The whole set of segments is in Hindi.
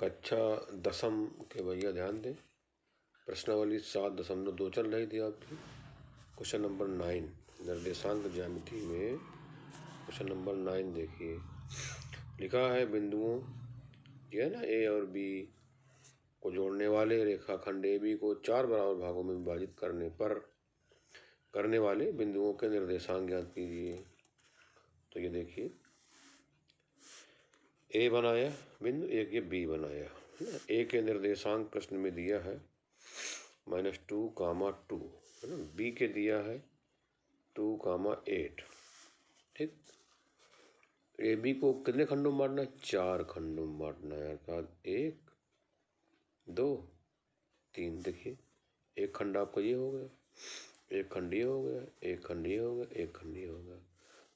कक्षा दसम के भैया ध्यान दें, प्रश्नावली 7.2 चल रही थी आपकी। क्वेश्चन नंबर 9 निर्देशांक ज्यामिति में क्वेश्चन नंबर 9 देखिए, लिखा है बिंदुओं ये है ना ए और बी को जोड़ने वाले रेखाखंड ए बी को 4 बराबर भागों में विभाजित करने वाले बिंदुओं के निर्देशांक ज्ञात कीजिए। तो ये देखिए, ए बनाया बिंदु, एक ये बी बनाया है ना। ए के निर्देशांक प्रश्न में दिया है -2, है ना। बी के दिया है 2, 8, ठीक। ए बी को कितने खंडों में बांटना है? 4 खंडों में बांटना है, अर्थात 1, 2, 3। देखिए, एक खंड आपका ये हो गया, एक खंड ये हो गया, एक खंड ये हो गया, एक खंड ये हो गया।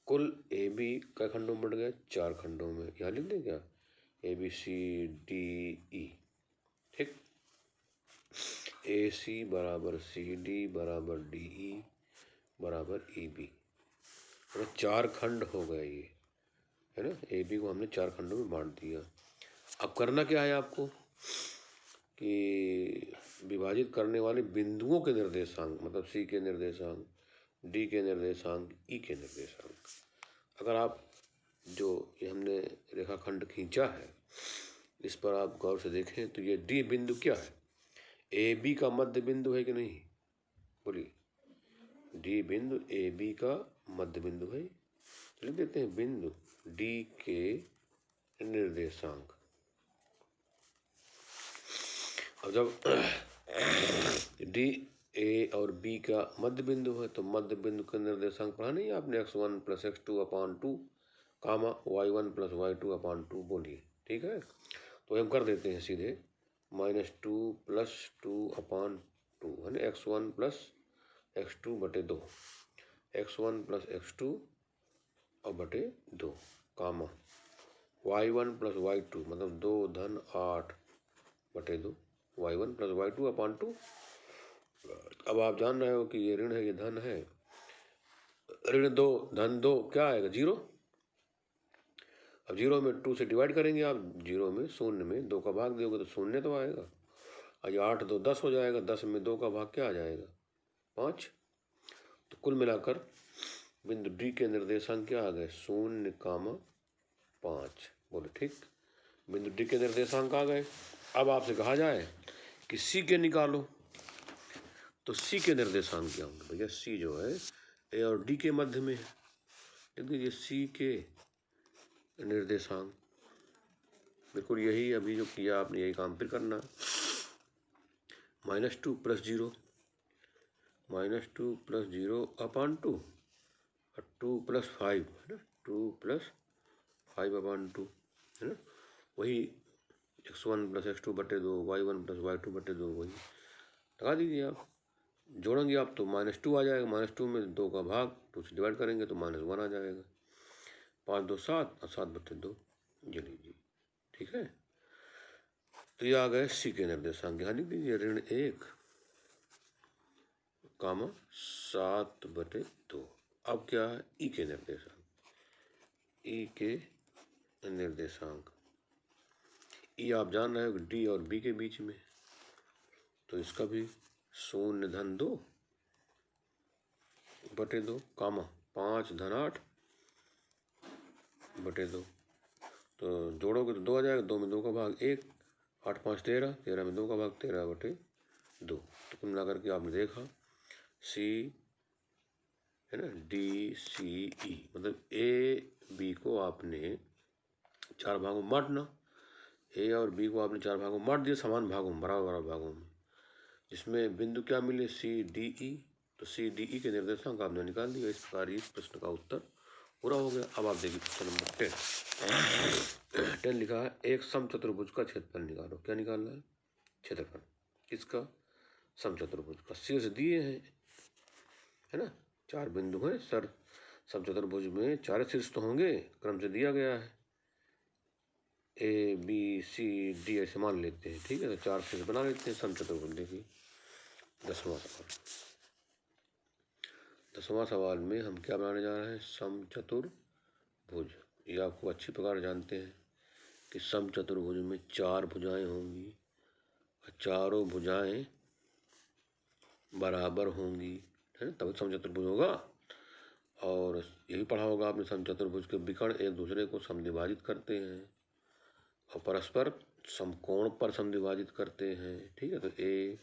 कुल ए बी का खंडों में बढ़ गया 4 खंडों में। यहाँ लिख दें क्या? ए बी सी डी ई, ठीक। ए सी बराबर सी डी बराबर डी ई बराबर ई बी, 4 खंड हो गए ये, है ना। ए बी को हमने 4 खंडों में बांट दिया। अब करना क्या है आपको कि विभाजित करने वाले बिंदुओं के निर्देशांक, मतलब सी के निर्देशांक, डी के निर्देशांक, ई के निर्देशांक। अगर आप जो ये हमने रेखाखंड खींचा है इस पर आप गौर से देखें तो ये डी बिंदु क्या है? ए बी का मध्य बिंदु है कि नहीं? बोलिए, डी बिंदु ए बी का मध्य बिंदु है। लिख देते हैं बिंदु डी के निर्देशांक। अब जब डी ए और बी का मध्य बिंदु है तो मध्य बिंदु का निर्देशांक पढ़ा नहीं आपने? x1 + x2/2 कामा y1 + y2/2। बोलिए, ठीक है। तो हम कर देते हैं सीधे -2 + 2/2, है ना। x1 + x2/2, x1 + x2/2 कामा y1 + y2, मतलब 2 धन 8/2, y1 + y2/2। अब आप जान रहे हो कि ये ऋण है, ये धन है। ऋण 2 धन 2 क्या आएगा? 0। अब 0 में 2 से डिवाइड करेंगे आप, 0 में 0 में 2 का भाग दोगे तो 0 तो आएगा। और ये 8 2 10 हो जाएगा, 10 में 2 का भाग क्या आ जाएगा? 5। तो कुल मिलाकर बिंदु डी के निर्देशांक क्या आ गए? 0, 5। बोले ठीक, बिंदु डी के निर्देशांक आ गए। अब आपसे कहा जाए कि सी के निकालो, तो सी के निर्देशांक क्या होंगे? भैया सी जो है ए और डी के मध्य में है, लिख दीजिए सी के निर्देशांक। बिल्कुल यही अभी जो किया आपने, यही काम फिर करना। -2 + 0, -2 + 0/2 और 2 + 5, है ना। 2 + 5/2, है ना। वही x1 + x2/2, y1 + y2/2, वही लगा दीजिए आप। जोड़ेंगे आप तो -2 आ जाएगा, -2 में 2 का भाग 2 से डिवाइड करेंगे तो -1 आ जाएगा। 5 2 7 और 7/2, ये लीजिए, ठीक है। तो ये आ गए सी के निर्देशांक। यहाँ लिख दीजिए ऋण 1, 7/2। अब क्या है? ई के निर्देशांक, ई के निर्देशांक। ई आप जान रहे हो कि डी और बी के बीच में, तो इसका भी 0 धन 2/2 कामा 5 धन 8/2। तो जोड़ोगे तो 2 आ जाएगा, 2 में 2 का भाग 1, 8 5 13, 13 में 2 का भाग 13/2। तो कुल मिलाकर के आपने देखा सी, है ना, डी सी ई, मतलब ए बी को आपने 4 भागों में बांटना। ए और बी को आपने 4 भागों में बांट दिया, समान भागों में, बराबर भागों में, जिसमें बिंदु क्या मिले? C D E. तो सी डी ई के निर्देशांक आपने निकाल दिया। इस प्रकार इस प्रश्न का उत्तर पूरा हो गया। अब आप देखिए क्वेश्चन नंबर 10 लिखा है एक समचतुर्भुज का क्षेत्रफल निकालो। क्या निकालना है? क्षेत्रफल किसका? समचतुर्भुज का। शीर्ष दिए हैं, है ना, 4 बिंदु हैं सर। समचतुर्भुज में 4 शीर्ष तो होंगे, क्रम से दिया गया है, ए बी सी डी ऐसे मान लेते हैं, ठीक है। तो 4 शीर्ष बना लेते हैं समचतुर्भुज। देखिए 10वां सवाल। 10वां सवाल में हम क्या बनाने जा रहे हैं? समचतुर्भुज। ये आपको अच्छी प्रकार जानते हैं कि समचतुर्भुज में 4 भुजाएं होंगी, चारों भुजाएं बराबर होंगी, है तब समचतुर्भुज होगा। और यही पढ़ा होगा आपने, समचतुर्भुज के विकर्ण एक दूसरे को समद्विभाजित करते हैं और परस्पर समकोण पर समद्विभाजित करते हैं। ठीक है, तो ए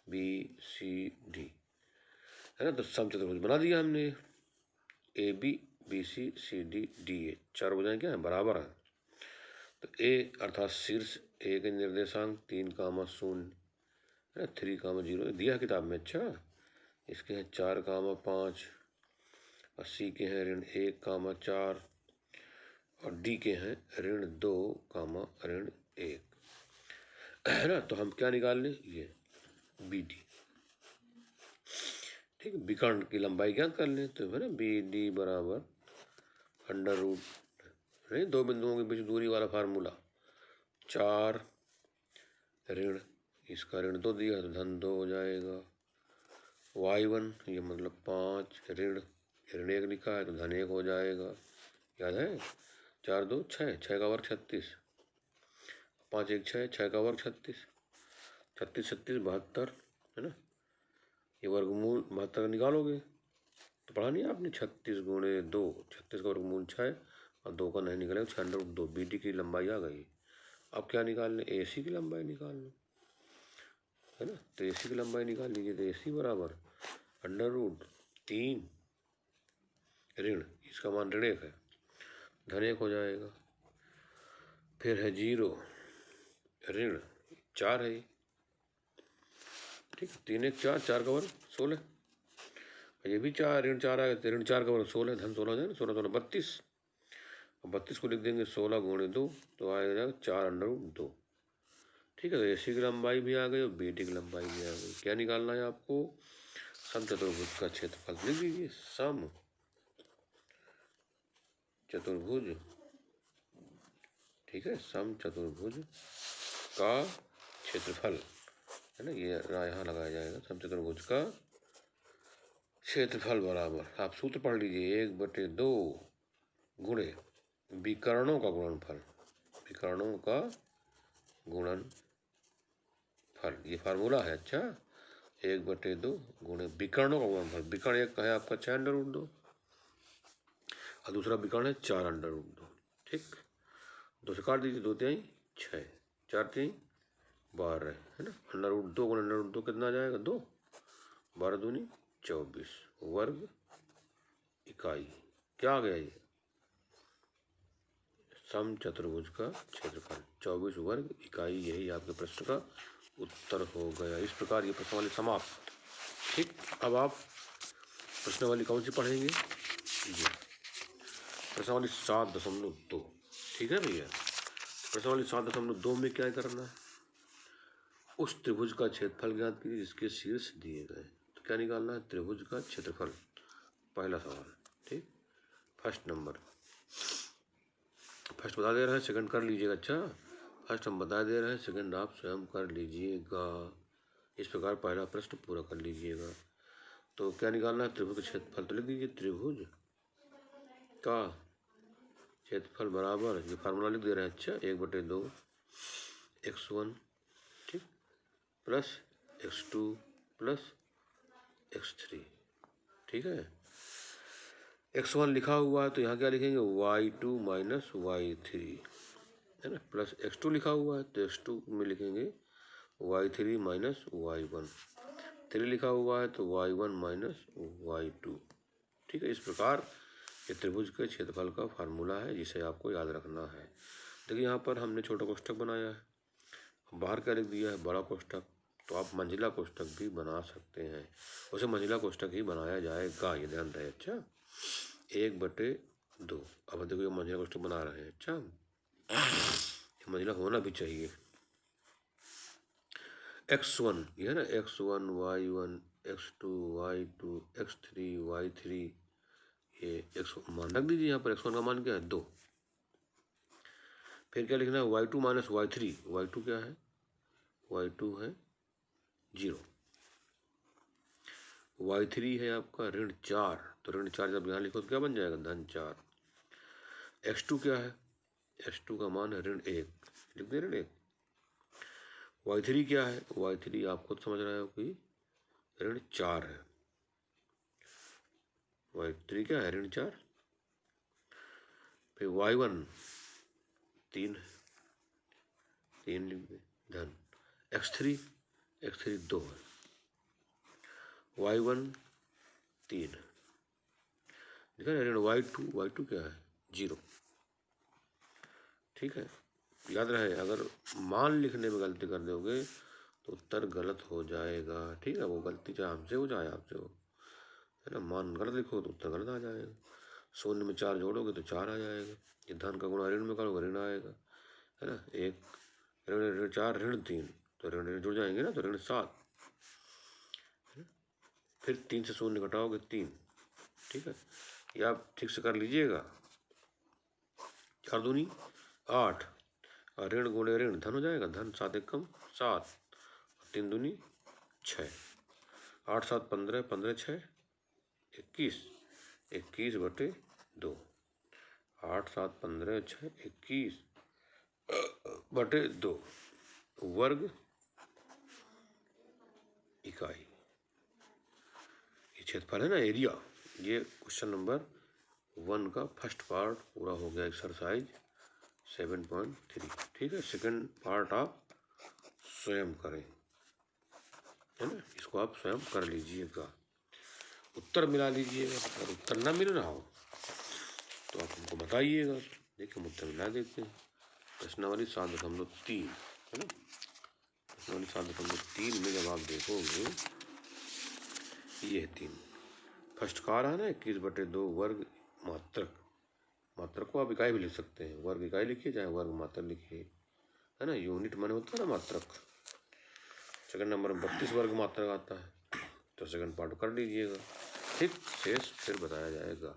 बी सी डी, है ना, तो समचतुर्भुज बना दिया हमने। A B C C D D A, चार भुजाएं क्या है, बराबर है। तो ए अर्थात शीर्ष ए के निर्देशांक 3,0 है, 3,0 दिया किताब में। अच्छा, इसके हैं 4,5, और सी के हैं ऋण 1,4 और डी के हैं ऋण 2,1, है ना। तो हम क्या निकाल लें, ये बी डी। ठीक है, विकर्ण की लंबाई ज्ञात कर लें तो है ना, बी डी बराबर अंडर रूट, नहीं, दो बिंदुओं के बीच दूरी वाला फार्मूला, 4 ऋण, इसका ऋण 2 दिया तो धन 2 हो जाएगा। y1 ये मतलब 5 ऋण 1 लिखा है तो धन 1 हो जाएगा, याद है। 4 2 6, 6 का वर्ग 36, 5 1 6, 6 का वर्ग 36, 36 36 72, है ना। ये वर्गमूल 72 निकालोगे तो पढ़ा नहीं आपने, 36 गुणे 2, 36 का वर्गमूल 6 और 2 का नहीं निकलेगा, 6√2। बी डी की लंबाई आ गई। अब क्या निकाल लें, ए सी की लंबाई निकाल लो, है ना। तो ए सी की लंबाई निकाल लीजिए, तो ए सी बराबर √3 ऋण, इसका मान ऋण 1 है, धन 1 हो जाएगा। फिर है 0 ऋण 4 है, ठीक है, 3 1 4, 4 का वर्ग 16, ये भी 4 ऋण 4 आएगा तो ऋण 4 का वर्ग 16, धन 16 हो जाएगा, 16 16 32, और 32 को लिख देंगे 16 गुणे 2 तो आएगा 4√2। ठीक है, तो ए सी की लंबाई भी आ गई और बी डी की लंबाई भी आ गई। क्या निकालना है आपको, समचतुर्भुज का क्षेत्रफल लिख दीजिए, सम चतुर्भुज, ठीक है, समचतुर्भुज का क्षेत्रफल, है ना, ये यहाँ लगाया जाएगा, समचतुर्भुज का क्षेत्रफल बराबर, आप सूत्र पढ़ लीजिए, 1/2 गुणे विकर्णों का गुणनफल, विकर्णों का गुणनफल, ये फार्मूला है। अच्छा, 1/2 गुणे विकर्णों का गुणनफल, विकर्ण एक है आपका 6√2 और दूसरा विकर्ण है 4√2। ठीक, 2 से काट दीजिए, 2 3 6, 4 3 12, है ना। √2 गुणे √2 कितना आ जाएगा, 2, 12 दूनी 24 वर्ग इकाई। क्या आ गया, ये समचतुर्भुज का क्षेत्रफल 24 वर्ग इकाई, यही आपके प्रश्न का उत्तर हो गया। इस प्रकार ये प्रश्नावली समाप्त। ठीक, अब आप प्रश्नावली कौन सी पढ़ेंगे, ये प्रश्नावली 7.2। ठीक है भैया, प्रश्नावली 7.2 में क्या करना है, उस त्रिभुज का क्षेत्रफल ज्ञात कीजिए जिसके शीर्ष दिए गए। तो क्या निकालना है, त्रिभुज का क्षेत्रफल, पहला सवाल। ठीक, फर्स्ट नंबर, फर्स्ट बता दे रहे हैं, सेकंड कर लीजिएगा। अच्छा, फर्स्ट हम बता दे रहे हैं, सेकंड आप स्वयं कर लीजिएगा। इस प्रकार पहला प्रश्न पूरा कर लीजिएगा। तो क्या निकालना है, त्रिभुज का क्षेत्रफल, तो लिख दीजिए त्रिभुज का क्षेत्रफल बराबर, ये फार्मूला लिख दे रहे हैं। अच्छा, 1/2 x1, ठीक, प्लस x2 प्लस x3। ठीक है, x1 लिखा हुआ है तो यहाँ क्या लिखेंगे, y2 माइनस y3, है ना, प्लस x2 लिखा हुआ है तो x2 में लिखेंगे y3 माइनस y1, 3 लिखा हुआ है तो y1 माइनस y2। ठीक है, इस प्रकार ये त्रिभुज के क्षेत्रफल का फार्मूला है जिसे आपको याद रखना है। देखिए यहाँ पर हमने छोटा कोष्ठक बनाया है, बाहर क्या लिख दिया है, बड़ा कोष्ठक। तो आप मंजिला कोष्ठक भी बना सकते हैं, उसे मंजिला कोष्ठक ही बनाया जाएगा, ये ध्यान रहे। अच्छा, 1/2, अब देखो ये मंजिला कोष्ठक बना रहे हैं। अच्छा, मंजिला होना भी चाहिए। x1 ये है ना, x1 y1 x2 y2 x3 y3, ये मान रख दीजिए यहाँ पर। x1 का मान क्या है, 2। फिर क्या लिखना है, y2 माइनस y3, y2 क्या है, y2 है 0, y3 है आपका ऋण 4, तो ऋण 4 जब यहाँ लिखो तो क्या बन जाएगा, धन 4। x2 क्या है, S2 का मान है ऋण 1, लिख दे ऋण 1। Y3 क्या है? Y3 आप खुद समझ रहे हो कि ऋण 4 है। Y3 क्या है? ऋण 4। फिर Y1 3 है, 3 लिख दे धन। X3 2 है, Y1 3 है, देखा ना। ऋण Y2 क्या है? 0। ठीक है, याद रहे अगर मान लिखने में गलती कर दोगे तो उत्तर गलत हो जाएगा। ठीक है, वो गलती चाहे हमसे हो चाहे आपसे हो, है ना। मान गलत लिखो तो उत्तर गलत आ जाएगा। शून्य में 4 जोड़ोगे तो 4 आ जाएगा। ये धन का गुणा ऋण में करोगे ऋण आएगा, है ना। एक ऋण 4 ऋण 3, तो ऋण जुड़ जाएंगे ना, तो ऋण 7। फिर 3 से शून्य घटाओगे 3। ठीक है, ये आप ठीक से कर लीजिएगा। 4 दूनी 8, और ऋण गुणे ऋण धन हो जाएगा, धन 7 एकम 7, 3 दूनी 6, 8 7 15, 15 6 21, 21 बटे 2, 8 7 15 6 21 बटे 2 वर्ग इकाई। ये क्षेत्रफल है ना, एरिया। ये क्वेश्चन नंबर 1 का फर्स्ट पार्ट पूरा हो गया, एक्सरसाइज 7.3। ठीक है, सेकंड पार्ट आप स्वयं करें, है ना। इसको आप स्वयं कर लीजिएगा, उत्तर मिला लीजिएगा। अगर उत्तर ना मिल रहा हो तो आप हमको बताइएगा। देखिए हम उत्तर मिला देते हैं। प्रश्नावली 7.3, है ना। प्रश्नावली 7.3 में जब आप देखोगे ये 3 फर्स्ट का रहा है ना, 21 बटे 2 वर्ग मात्रक। मात्रक को आप इकाई भी लिख सकते हैं, वर्ग इकाई लिखिए चाहे वर्ग मात्रक लिखिए, है ना। यूनिट माने होता है ना मात्रक। सेकंड नंबर में 32 वर्ग मात्रक आता है, तो सेकंड पार्ट कर लीजिएगा। ठीक, शेष फिर बताया जाएगा।